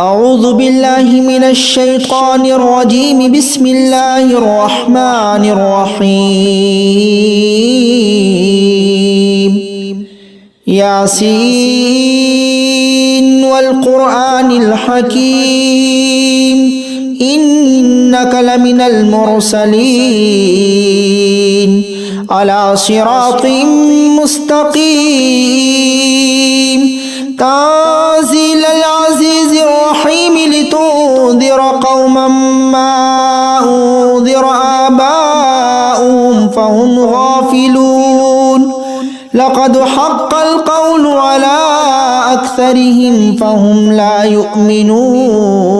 أعوذ بالله من الشيطان الرجيم بسم الله الرحمن الرحيم ياسين والقرآن الحكيم إنك لمن المرسلين على صراط مستقيم تنزيل العزيز الرحيم لتنذر قوما ما أنذر آباؤهم فهم غافلون لقد حق القول على أكثرهم فهم لا يؤمنون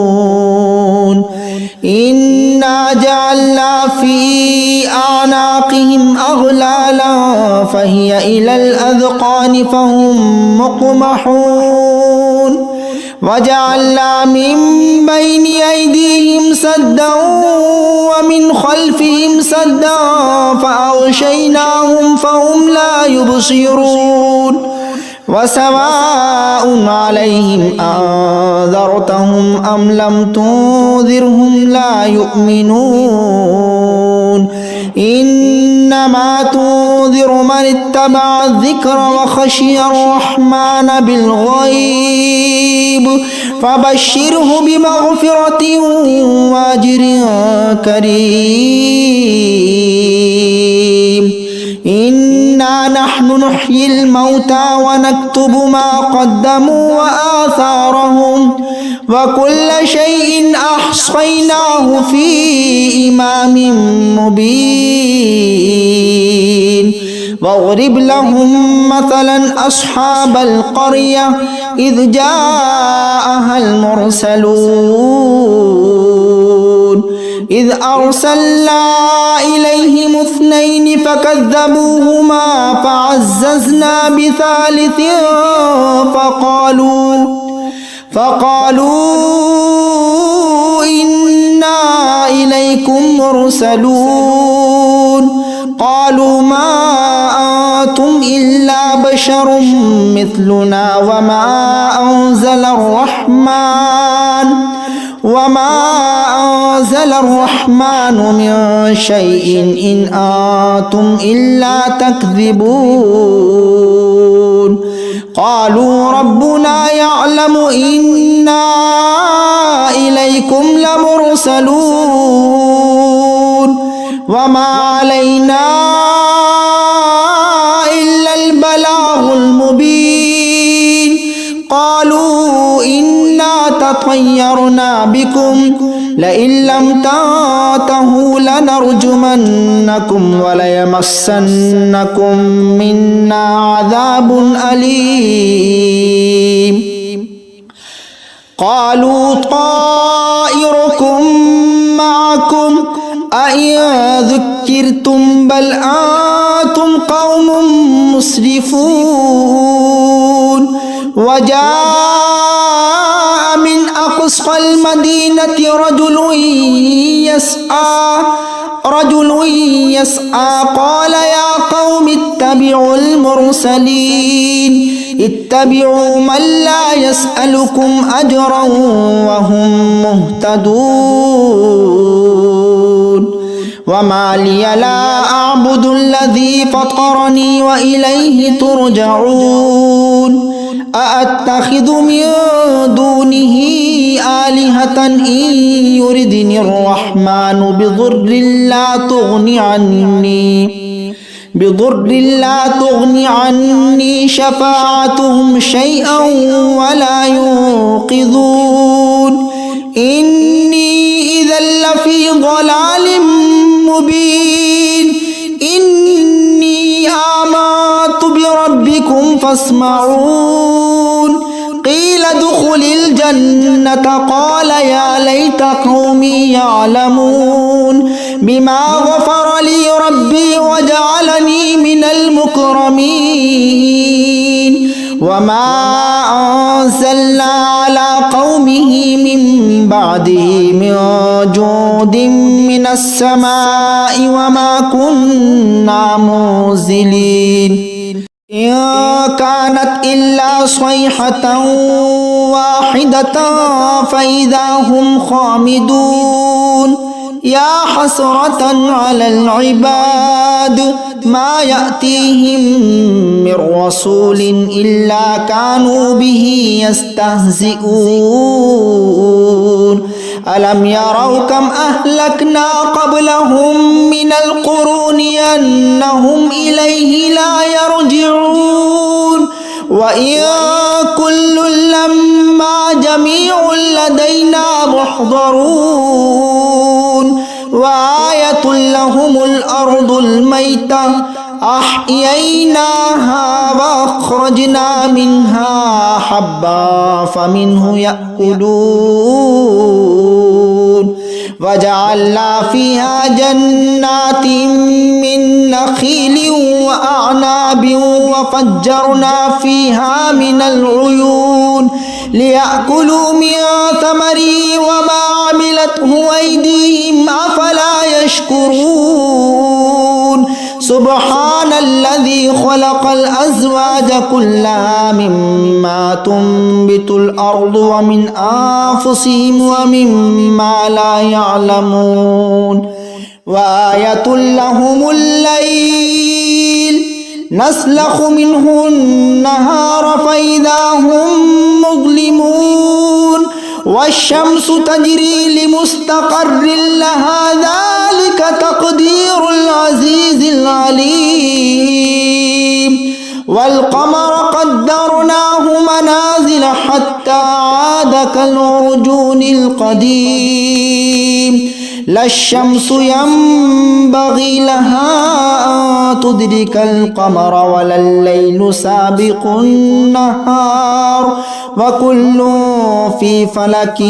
إنا جعلنا في أعناقهم أغلالا فهي إلى الأذقان فهم مقمحون وجعلنا من بين أيديهم سدا ومن خلفهم سدا فأغشيناهم فهم لا يبصرون وسواء عليهم أنذرتهم أم لم تنذرهم لا يؤمنون إنما تنذر من اتبع الذكر وخشي الرحمن بالغيب فبشره بمغفرة وأجر كريم إنا نحن نحيي الموتى ونكتب ما قدموا وآثارهم وكل شيء أحصيناه في إمام مبين واضرب لهم مثلا أصحاب القرية إذ جاءها المرسلون إذ أرسلنا إليهم اثنين فكذبوهما فعززنا بثالث فقالوا إنا إليكم مرسلون قالوا ما أنتم إلا بشر مثلنا وما أنزل الرحمن من شيء إن أنتم إلا تكذبون قالوا ربنا يعلم إنا إليكم لمرسلون وما علينا إلا البلاغ المبين قالوا إنا تطيرنا بكم لئن لم تنتهوا لنرجمنكم وليمسنكم منا عذاب أليم قالوا طائركم معكم أئن ذكرتم بل أنتم قوم مسرفون وجاء من أقصى المدينة رجل يسعى قال يا قوم اتبعوا المرسلين اتبعوا من لا يسألكم أجرا وهم مهتدون وما لي لا أعبد الذي فطرني وإليه ترجعون أأتخذ من دونه آلهة إن يردني الرحمن بضر لا تغني عني شفاعتهم شيئا ولا ينقذون إني إذا لفي ضلال مبين إني آمنت بربكم فاسمعون قيل ادخل الجنة قال يا ليت قومي يعلمون بما غفر لي ربي وجعلني من المكرمين وما أنزلنا على قومه من بعده من جود من السماء وما كنا منزلين إن كانت إلا صيحة واحدة فإذا هم خامدون يا حسرة على العباد ما يأتيهم من رسول إلا كانوا به يستهزئون ألم يروا كم أهلكنا قبلهم من القرون أنهم إليه لا يرجعون وإن كل لما جميع لدينا محضرون وآية لهم الأرض الميتة أحييناها وأخرجنا منها حبا فمنه يأكلون وجعلنا فيها جنات من نخيل وأعناب وفجرنا فيها من العيون ليأكلوا من ثمره وما عملته أيديهم أفلا يشكرون سبحان الذي خلق الأزواج كلها مما تنبت الأرض ومن أنفسهم ومما لا يعلمون وآية لهم الليل نسلخ منه النهار فإذا هم مظلمون والشمس تجري لمستقر لها ذلك تقدير العزيز العليم والقمر قدرناه منازل حتى عاد كالعرجون القديم لا الشمس ينبغي لها أن تدرك القمر ولا الليل سابق النهار وكل في فلك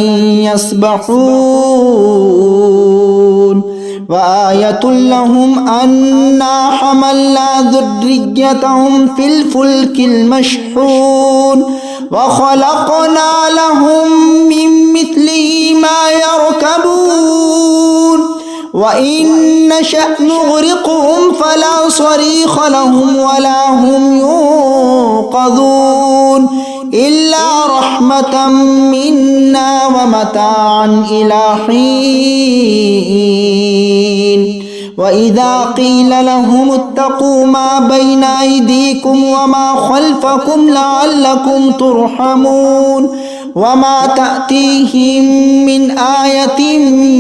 يسبحون وآية لهم أنا حملنا ذريتهم في الفلك المشحون وخلقنا لهم من مثله ما يركبون وإن نشأ نغرقهم فلا صريخ لهم ولا هم ينقذون إلا رحمة منا ومتاعا إلى حين وإذا قيل لهم اتقوا ما بين أيديكم وما خلفكم لعلكم ترحمون وما تأتيهم من آية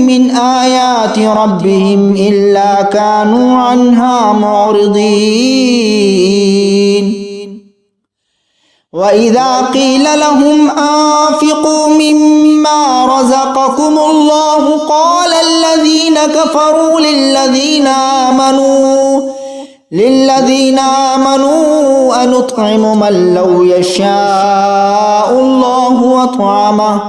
من آيات ربهم إلا كانوا عنها معرضين وإذا قيل لهم أنفقوا مما رزقكم الله قال الذين كفروا للذين آمنوا أنطعم من لو يشاء الله أطعمه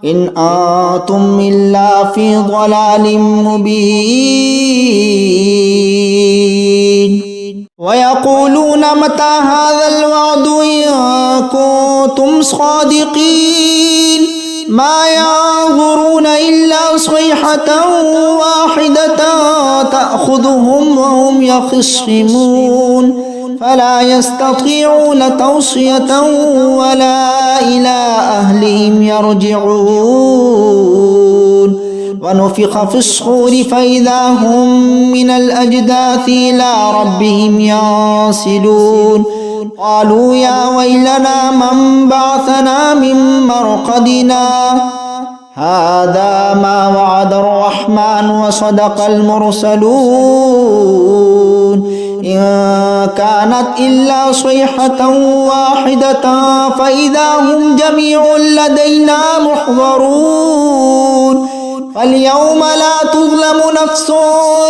إن أنتم إلا في ضلال مبين ويقولون متى هذا الوعد إن كنتم صادقين ما ينظرون إلا صيحة واحدة تأخذهم وهم يخصمون فلا يستطيعون توصية ولا إلى أهلهم يرجعون ونفخ في الصور فإذا هم من الأجداث إلى ربهم ينسلون قالوا يا ويلنا من بعثنا من مرقدنا هذا ما وعد الرحمن وصدق المرسلون إن كانت إلا صيحة واحدة فإذا هم جميع لدينا محضرون فاليوم لا تظلم نفس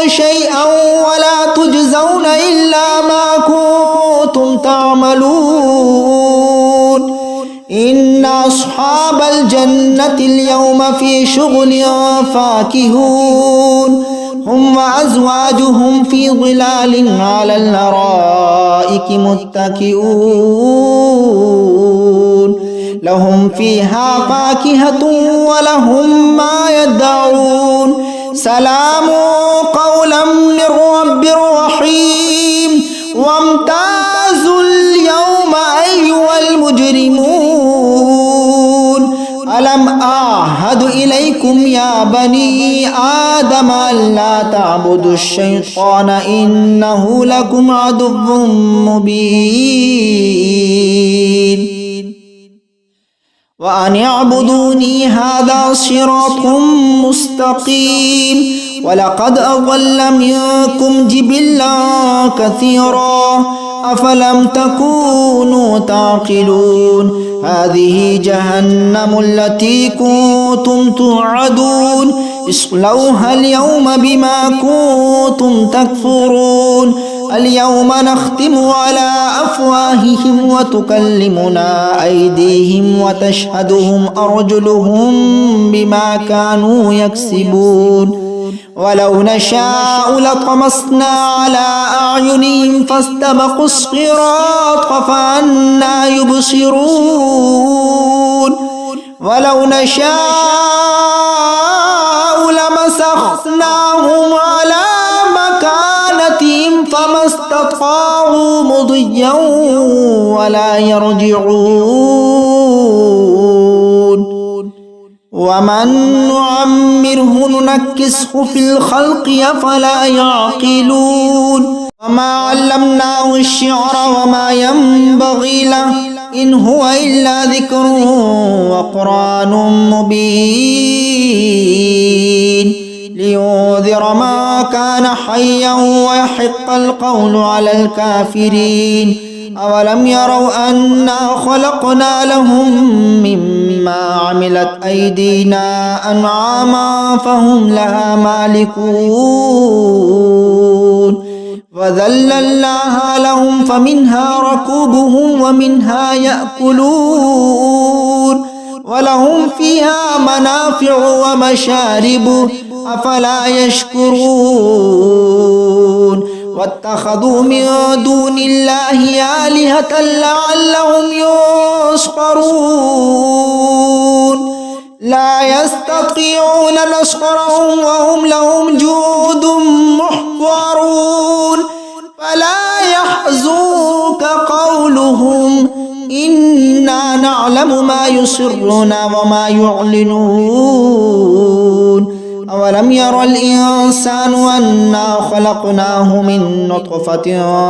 شيئا ولا تجزون إلا ما كنتم تعملون إن أصحاب الجنة اليوم في شغل فاكهون هم وأزواجهم في ظلال على الأرائك متكئون لهم فيها فاكهة ولهم ما يدعون سلام قولا من رب رحيم وامتازوا المجرمون ألم أعهد إليكم يا بني آدم ألا تعبدوا الشيطان إنه لكم عدو مبين وأن اعبدوني هذا صراط مستقيم ولقد أضل منكم جبلا كثيرا أفلم تكونوا تعقلون هذه جهنم التي كنتم توعدون اصلوها اليوم بما كنتم تكفرون اليوم نختم على أفواههم وتكلمنا أيديهم وتشهدهم أرجلهم بما كانوا يكسبون ولو نشاء لطمسنا على أعينهم فاستبقوا الصراط فأنى يبصرون ولو نشاء لمسخناهم على مكانتهم فما استطاعوا مضيا ولا يرجعون ومن نعمره ننكسه في الخلق أفلا يعقلون وما علمناه الشعر وما ينبغي له إن هو إلا ذكر وقرآن مبين لينذر ما كان حيا ويحق القول على الكافرين أولم يروا أنا خلقنا لهم مما عملت أيدينا أنعاما فهم لها مالكون وذللناها لهم فمنها ركوبهم ومنها يأكلون ولهم فيها منافع ومشارب أفلا يشكرون واتخذوا من دون الله آلهة لعلهم ينصرون لا يستطيعون نصرهم وهم لهم جند محضرون فلا يحزنك قولهم إنا نعلم ما يسرون وما يعلنون أولم ير الإنسان أنا خلقناه من نطفة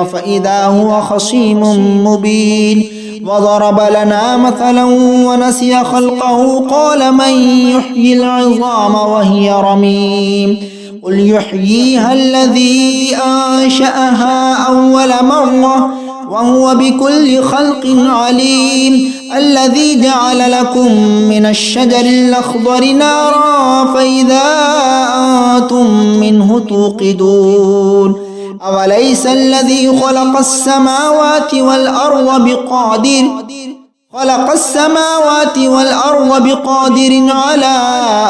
فإذا هو خصيم مبين وضرب لنا مثلا ونسي خلقه قال من يحيي العظام وهي رميم قل يحييها الذي أنشأها أول مرة وهو بكل خلق عليم الذي جعل لكم من الشجر الأخضر نارا فإذا أنتم منه توقدون أوليس الذي خلق السماوات والأرض بقادر على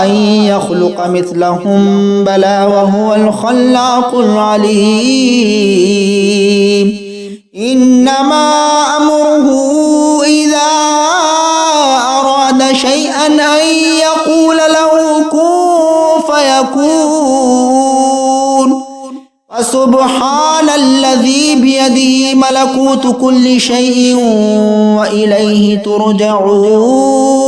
أن يخلق مثلهم بلى وهو الخلاق العليم إنما أمره إذا أراد شيئا أن يقول له كن فيكون فسبحان الذي بيده ملكوت كل شيء وإليه ترجعون